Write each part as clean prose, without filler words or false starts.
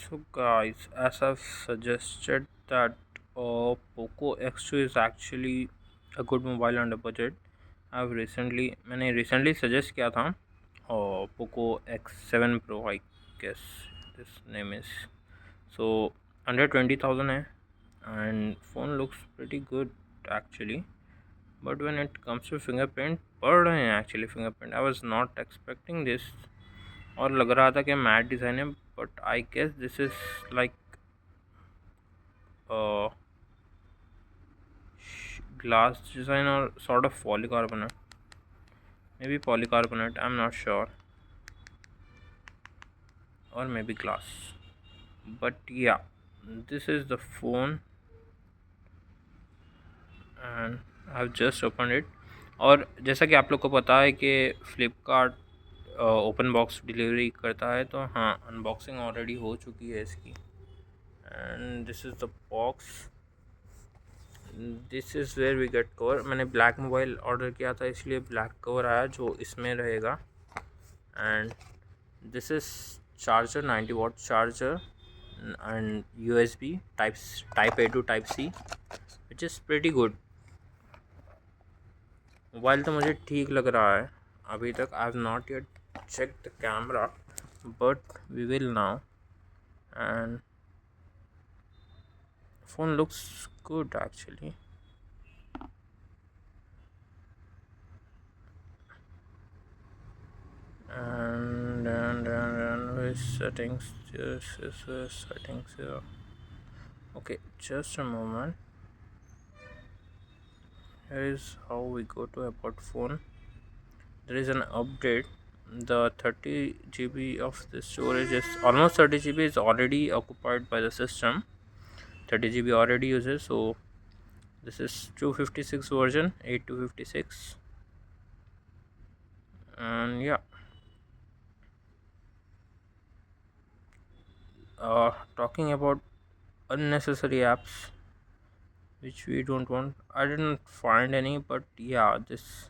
So guys, as I've suggested that Poco X2 is actually a good mobile under budget. मैंने recently suggest किया था Poco X7 Pro, I guess this name is. So under 20,000 है and phone looks pretty good actually. But when it comes to fingerprint, पड़ रहे हैं actually fingerprint. I was not expecting this. और लग रहा था कि मैट डिज़ाइन है, but I guess this is like glass design or sort of polycarbonate, maybe polycarbonate, I'm not sure, or maybe glass, but yeah, this is the phone and I've just opened it. और जैसा कि आप लोग को पता है कि Flipkart open box delivery करता है, तो हाँ, अनबॉक्सिंग ऑलरेडी हो चुकी है इसकी and this is the box. This is where we get cover. मैंने ब्लैक मोबाइल ऑर्डर किया था, इसलिए ब्लैक कवर आया जो इसमें रहेगा. And this is charger, 90 watt charger and USB type A to type C, which is pretty good. Mobile तो मुझे ठीक लग रहा है अभी तक. I have not yet check the camera, but we will now. And phone looks good actually. And with settings, this is settings here. Okay, just a moment. Here is how we go to about phone. There is an update. The 30 GB of the storage is almost 30 GB is already occupied by the system. 30 GB already uses. So this is 256 version, 8256, and yeah. Talking about unnecessary apps which we don't want, I didn't find any, but yeah, this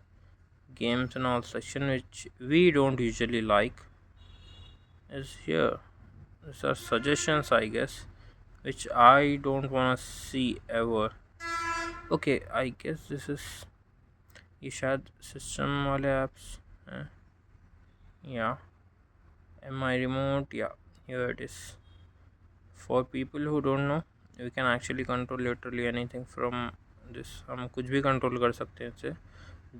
games and all section which we don't usually like is here. These are suggestions, I guess, which I don't want to see ever. Okay, I guess this is ये शायद system वाले apps हैं. Yeah, MI remote, yeah, here it is. For people who don't know, we can actually control literally anything from this. हम कुछ भी control कर सकते हैं इसे.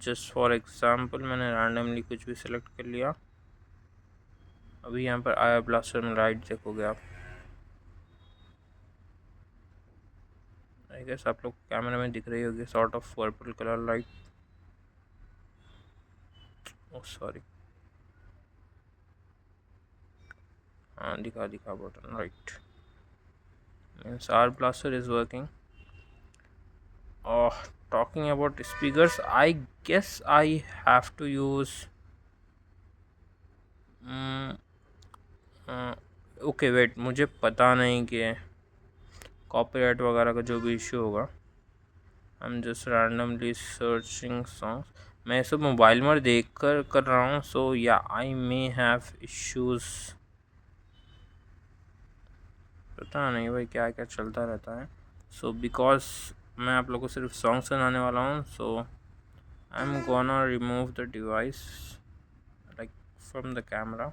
जस्ट फॉर एग्ज़ाम्पल मैंने रैंडमली कुछ भी सिलेक्ट कर लिया. अभी यहाँ पर आया ब्लास्टर में लाइट देखोगे आप. आई गेस आप लोग कैमरे में दिख रही होगी, sort of purple colour light. Oh sorry, हाँ दिखा button right. Means R blaster is working. Talking about speakers, I guess I have to use okay wait, मुझे पता नहीं कि कॉपीराइट वगैरह का जो भी इशू होगा. I am just randomly searching songs. मैं इसे मोबाइल में देख कर रहा हूँ, सो yeah I may have issues. पता नहीं भाई क्या क्या चलता रहता है. सो बिकॉज मैं आप लोगों को सिर्फ सॉन्ग सुनाने वाला हूँ, so I am gonna remove the device like from the camera.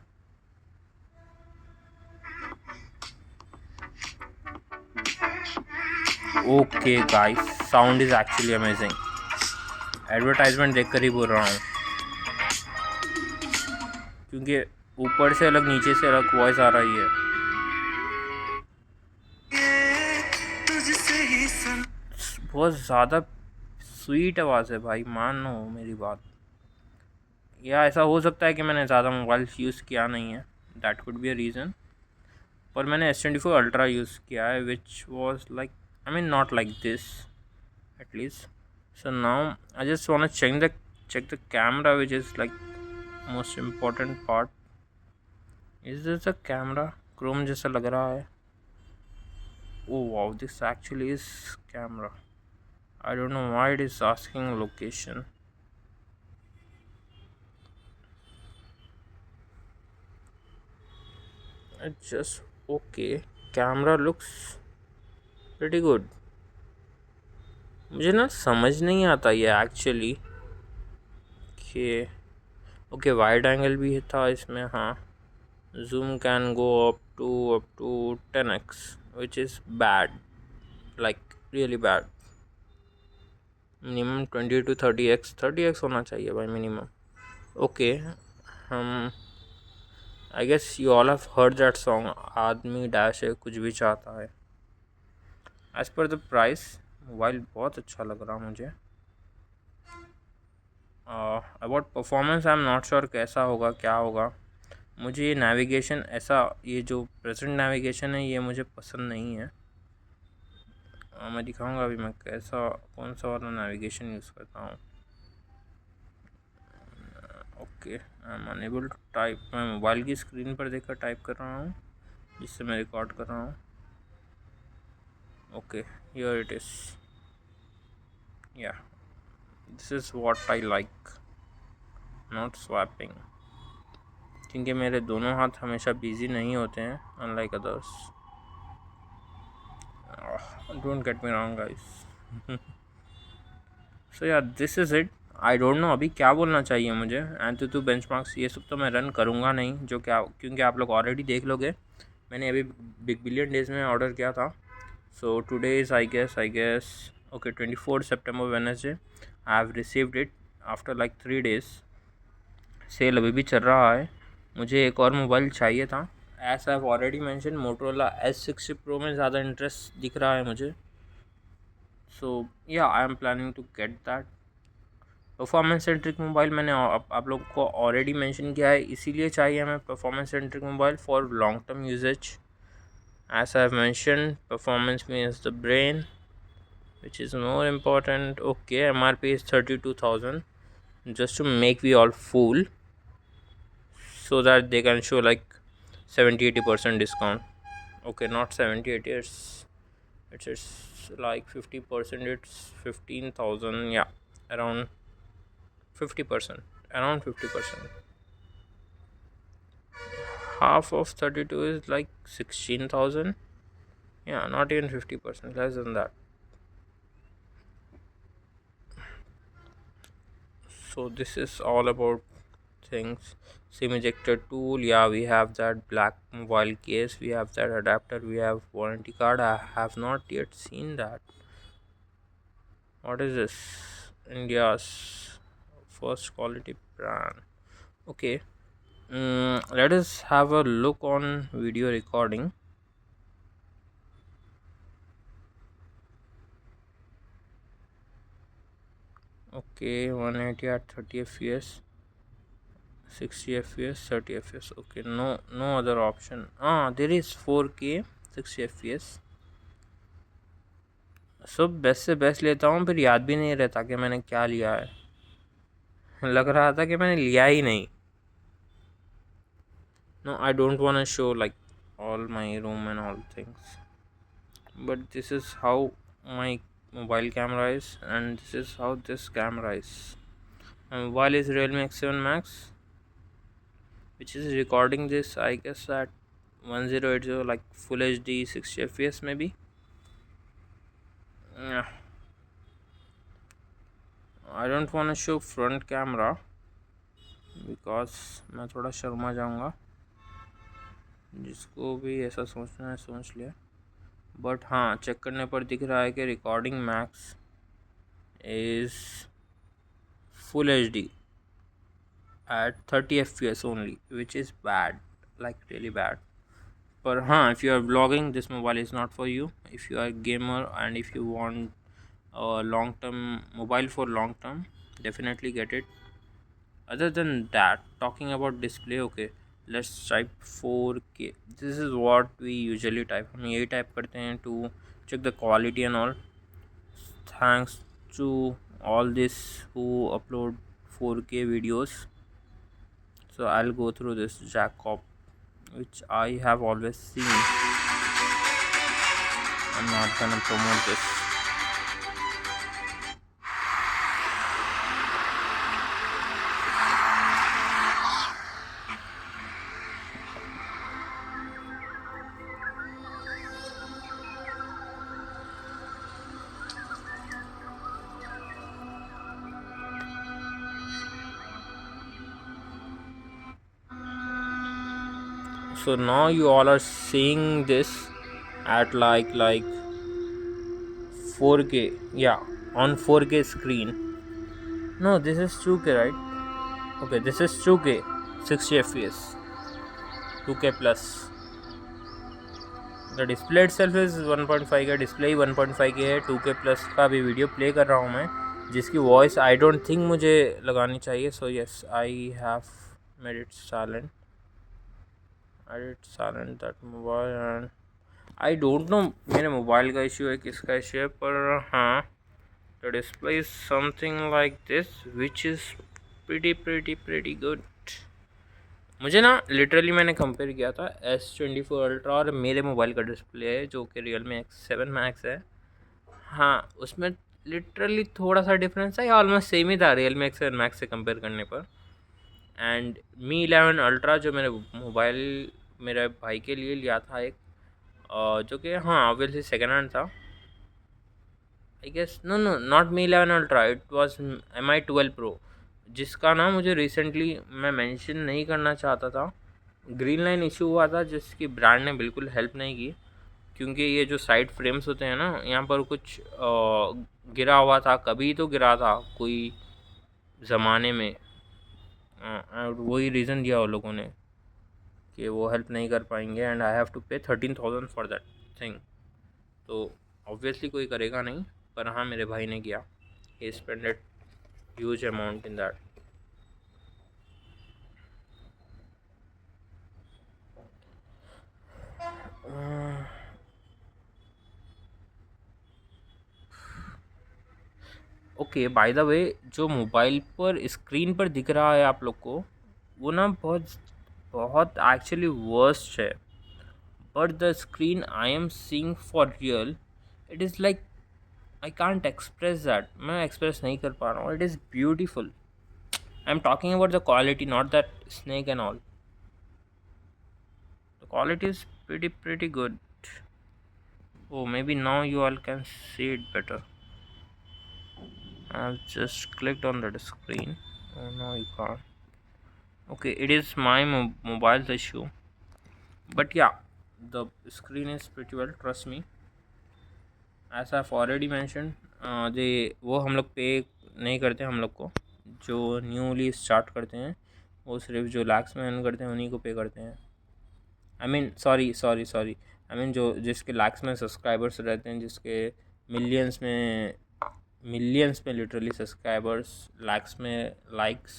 Okay guys, sound is actually amazing. Advertisement देखकर ही बोल रहा हूँ, क्योंकि ऊपर से अलग नीचे से अलग वॉइस आ रही है. बहुत ज़्यादा स्वीट आवाज़ है भाई, मानो मेरी बात. या ऐसा हो सकता है कि मैंने ज़्यादा मोबाइल यूज़ किया नहीं है, that could be a reason. पर मैंने S24 अल्ट्रा यूज़ किया है, which was like, I mean not like this at least. So now I just want to check the camera, which is like most important part. Is this a camera? Chrome जैसा लग रहा है. Oh wow, this actually is camera. I don't know why it is asking location. I just okay, camera looks pretty good. मुझे ना समझ नहीं आता ये एक्चुअली कि ओके वाइड एंगल भी था इसमें, हाँ। Zoom can go up to 10x which is bad, like really bad. Minimum 20 to 30x, 30x होना चाहिए भाई minimum. Okay, hmm I guess you all have heard that song, आदमी dash है कुछ भी चाहता है। As per the price mobile बहुत अच्छा लग रहा मुझे। About performance I am not sure कैसा होगा क्या होगा। मुझे ये नेविगेशन ऐसा, ये जो प्रेजेंट नेविगेशन है ये मुझे पसंद नहीं है। मैं दिखाऊंगा अभी मैं कैसा कौन सा वाला नेविगेशन यूज़ करता हूँ। Okay, I am unable to type. मैं मोबाइल की स्क्रीन पर देखकर टाइप कर रहा हूँ जिससे मैं रिकॉर्ड कर रहा हूँ। Okay, here it is, yeah this is what I like, not swapping, क्योंकि मेरे दोनों हाथ हमेशा बिजी नहीं होते हैं unlike others. Don't get me wrong guys. So yeah this is it. I don't know अभी क्या बोलना चाहिए मुझे। एंटूतू बेंचमार्क्स ये सब तो मैं रन करूँगा नहीं, जो क्या क्योंकि आप लोग ऑलरेडी देख लोगे। मैंने अभी बिग बिलियन डेज़ में ऑर्डर किया था। So today is I guess okay 24 September Wednesday. I have received it after like 3 days। Sale अभी भी चल रहा है। मुझे एक और मोबाइल चाहिए था। As I have already mention Motorola S60 Pro में ज़्यादा इंटरेस्ट दिख रहा है मुझे। So yeah I am planning to get that. Performance centric mobile मैंने आप लोग को ऑलरेडी मेंशन किया है, इसीलिए चाहिए हमें performance centric mobile for long term usage. As I have mention performance means the brain which is more important. Okay, MRP is 32,000 just to make we all fool so that they can show like 70-80% discount. Okay, not 70-80, it's like 50%, it's 15,000, yeah, around 50%, around 50%. Half of 32 is like 16,000, yeah, not even 50%, less than that. So this is all about things. SIM ejector tool, yeah, we have that black mobile case, we have that adapter, we have warranty card. I have not yet seen that. What is this? India's first quality brand. Okay, let us have a look on video recording. Okay, 180 at 30 fps, 60 fps, 30 fps. Okay, no other option. There is 4K 60 fps. सब best से best लेता हूँ, फिर याद भी नहीं रहता कि मैंने क्या लिया है। लग रहा था कि मैंने लिया ही नहीं। No, I don't want to show like all my room and all things, but this is how my mobile camera is and this is how this camera is. Mobile is Realme X7 Max which is recording this I guess at 1080 like full HD 60 fps maybe. I don't want to show front camera because मैं थोड़ा शर्मा जाऊँगा। जिसको भी ऐसा सोचना है सोच लिया, बट हाँ चेक करने पर दिख रहा है कि recording max is full HD at 30 fps only, which is bad, like really bad. पर हाँ, if you are vlogging, this mobile is not for you. If you are a gamer and if you want a long term mobile for long term, definitely get it. Other than that, talking about display, okay, let's type 4K. This is what we usually type. हम यही type करते हैं to check the quality and all. Thanks to all this who upload 4K videos. So I'll go through this Jacob, which I have always seen. I'm not gonna promote this. So now you all are seeing this at like 4K. Yeah, on 4K screen. No, this is 2K, right? Okay, this is 2K, 60 fps, 2K plus. The display itself is 1.5 का display 1.5 है, 2K plus का भी video play कर रहा हूँ मैं, जिसकी voice I don't think मुझे लगानी चाहिए. So yes, I have made it silent. I did silent that mobile and I don't no मेरे मोबाइल का इशू है किसका इशू है, पर हाँ, the display is something like this which is pretty good. मुझे ना लिटरली मैंने कंपेयर किया था S24 अल्ट्रा और मेरे मोबाइल का डिस्प्ले है जो कि Realme X7 Max है. हाँ, उसमें लिटरली थोड़ा सा डिफरेंस है या ऑलमोस्ट सेम ही था Realme X7 Max से कंपेयर करने पर. एंड Mi 11 अल्ट्रा जो मेरे मोबाइल मेरे भाई के लिए लिया था एक, जो कि हाँ ऑब्वियसली सेकेंड हैंड था. I guess no not Mi 11 ultra, it was Mi 12 Pro, जिसका ना मुझे रिसेंटली मैं मेंशन नहीं करना चाहता था. ग्रीन लाइन इशू हुआ था जिसकी ब्रांड ने बिल्कुल हेल्प नहीं की, क्योंकि ये जो साइड फ्रेम्स होते हैं ना, यहाँ पर कुछ गिरा हुआ था, कभी तो गिरा था कोई ज़माने में, और वही रीज़न दिया वो लोगों ने कि वो हेल्प नहीं कर पाएंगे and I have to pay 13,000 for that thing. तो ऑब्वियसली कोई करेगा नहीं, पर हाँ मेरे भाई ने किया. He spended huge amount in that. Okay, by the way, जो मोबाइल पर स्क्रीन पर दिख रहा है आप लोग को, वो ना बहुत बहुत एक्चुअली वर्स्ट है. But the screen I am seeing for real, it is like I can't express that. मैं एक्सप्रेस नहीं कर पा रहा हूँ. It is beautiful. I am talking about the quality, not that snake and all. The quality is pretty good. Oh, maybe now you all can see it better. I've just clicked on that screen. Oh no, you can't. Okay, it is my mobile's issue, but yeah, the screen is pretty well, trust me. As I've already mentioned, वो हम लोग पे नहीं करते. हम लोग को जो न्यूली स्टार्ट करते हैं वो सिर्फ जो लैक्स में अर्न करते हैं उन्हीं को पे करते हैं. I mean sorry, I mean जो जिसके लैक्स में सब्सक्राइबर्स रहते हैं, जिसके मिलियंस में लिटरली सब्सक्राइबर्स, लैक्स में लाइक्स,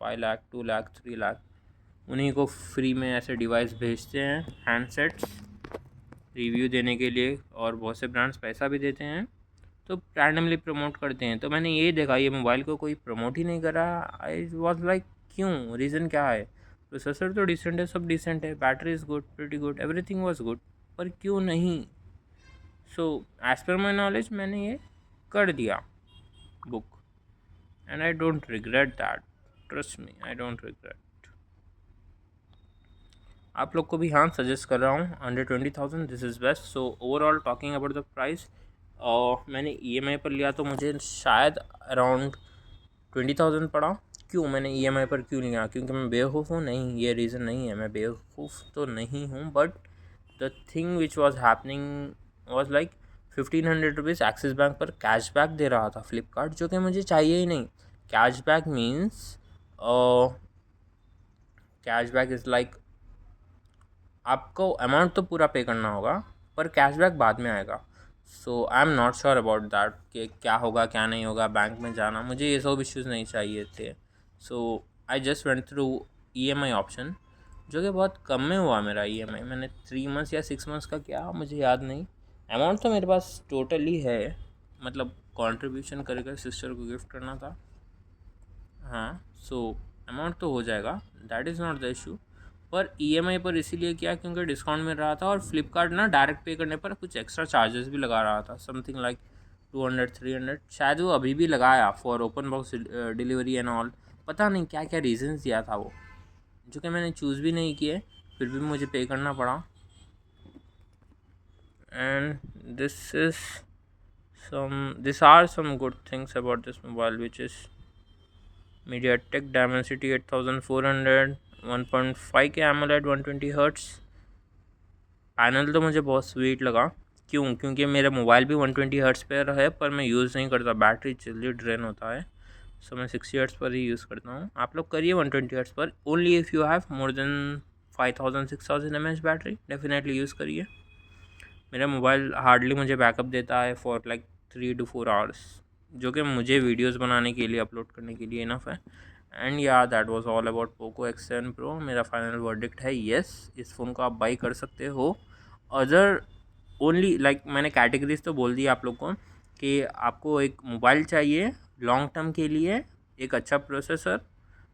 5 लाख, 2 लाख, 3 लाख, उन्हीं को फ्री में ऐसे डिवाइस भेजते हैं, हैंडसेट्स, रिव्यू देने के लिए. और बहुत से ब्रांड्स पैसा भी देते हैं, तो रैंडमली प्रमोट करते हैं. तो मैंने ये देखा, ये मोबाइल को कोई प्रमोट ही नहीं करा. आई वॉज लाइक, क्यों, रीज़न क्या है? प्रोसेसर तो डिसेंट है, सब डिसेंट है, battery is good, pretty good, everything was good, पर क्यों नहीं? So as per my knowledge मैंने ये कर दिया book, and I don't regret that. Trust me, I don't regret. आप लोग को भी हाँ सजेस्ट कर रहा हूँ, under 20,000 this is best. So overall talking about the price, मैंने EMI पर लिया तो मुझे शायद अराउंड 20,000 पड़ा. क्यों मैंने EMI पर क्यों लिया? क्योंकि मैं बेवकूफ़ हूँ? नहीं, ये रीज़न नहीं है. मैं बेवकूफ़ तो नहीं हूँ, but the thing which was happening was like 1,500 rupees axis bank पर कैशबैक दे रहा था फ्लिपकार्ट, जो कि मुझे चाहिए ही नहीं. Cashback means cashback is like आपको अमाउंट तो पूरा पे करना होगा, पर कैशबैक बाद में आएगा. So I am not sure about that कि क्या होगा क्या नहीं होगा. बैंक में जाना, मुझे ये सब इश्यूज़ नहीं चाहिए थे. So I just went through EMI option, जो कि बहुत कम में हुआ मेरा EMI. मैंने 3 मंथ्स या 6 मंथ्स का किया, मुझे याद नहीं. अमाउंट तो मेरे पास टोटली है, मतलब कंट्रीब्यूशन करके सिस्टर को गिफ्ट करना था. हाँ, सो अमाउंट तो हो जाएगा, that is not the issue. पर EMI पर इसीलिए किया क्योंकि डिस्काउंट मिल रहा था, और फ्लिपकार्ट ना डायरेक्ट पे करने पर कुछ एक्स्ट्रा चार्जेस भी लगा रहा था, समथिंग लाइक 200-300 शायद. वो अभी भी लगाया for open box delivery and all. पता नहीं क्या क्या रीजंस दिया था वो, जो कि मैंने चूज़ भी नहीं किए, फिर भी मुझे पे करना पड़ा. And this are some good things about this mobile, which is MediaTek Dimensity 8400, 1.5 के AMOLED 120 हर्ट्स। पैनल तो मुझे बहुत स्वीट लगा। क्योंकि मेरा मोबाइल भी 120 हर्ट्स पर है, पर मैं यूज़ नहीं करता, बैटरी जल्दी ड्रेन होता है, सो मैं 60 हर्ट्स पर ही यूज़ करता हूँ। आप लोग करिए 120 हर्ट्स पर, only if you have more than 5000-6000 mAh battery, definitely use करिए। मेरा मोबाइल हार्डली मुझे बैकअप देता है फॉर लाइक 3 to 4 आवर्स, जो कि मुझे वीडियोस बनाने के लिए, अपलोड करने के लिए इनफ है। एंड या that was all about Poco X7 Pro। मेरा फाइनल वर्डिक्ट है येस, इस फ़ोन को आप बाई कर सकते हो। अदर ओनली लाइक मैंने कैटेगरीज तो बोल दी आप लोग को कि आपको एक मोबाइल चाहिए लॉन्ग टर्म के लिए, एक अच्छा प्रोसेसर,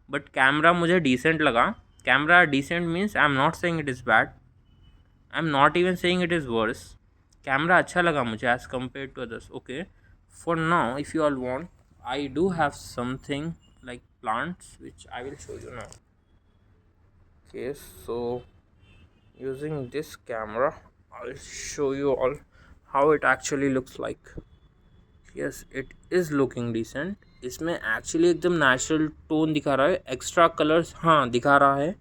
बट कैमरा मुझे डिसेंट लगा। Camera decent means I am not saying it is bad, I am not even saying it is worse. Camera अच्छा लगा मुझे as compare to others. Okay, for now if you all want, I do have something like plants which I will show you now. Okay, so using this camera, I'll show you all how it actually looks like. Yes, it is looking decent. इसमें actually एकदम natural tone दिखा रहा है, extra colours हाँ दिखा रहा है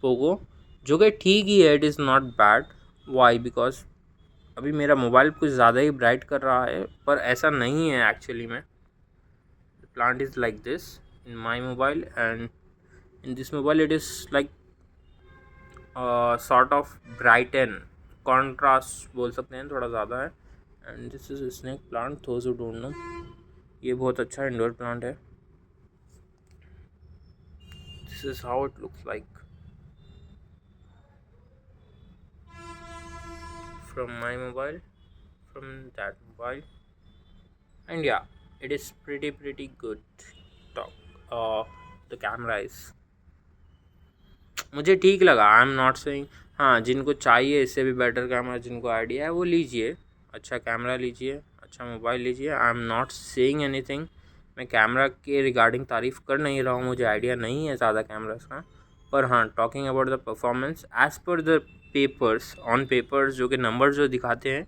Pogo, जो कि ठीक ही है, it is not bad. Why? Because अभी मेरा मोबाइल कुछ ज़्यादा ही ब्राइट कर रहा है, पर ऐसा नहीं है एक्चुअली में। The plant is like this in my mobile, and in this mobile it is like sort of brighten, contrast बोल सकते हैं, थोड़ा ज़्यादा है। And this is snake plant, those who don't know, ये बहुत अच्छा इंडोर प्लांट है। This is how it looks like from my mobile, from that mobile, and yeah, it is pretty good. Talk the camera is, मुझे ठीक लगा। आई am not saying, हाँ जिनको चाहिए इससे भी बेटर कैमरा, जिनको आइडिया है वो लीजिए, अच्छा कैमरा लीजिए, अच्छा मोबाइल लीजिए। आई एम नॉट सेइंग एनीथिंग, मैं कैमरा के रिगार्डिंग तारीफ़ कर नहीं रहा हूँ, मुझे आइडिया नहीं है ज़्यादा कैमरास का। पर हाँ, talking about the performance as per the papers, on papers जो कि नंबर जो दिखाते हैं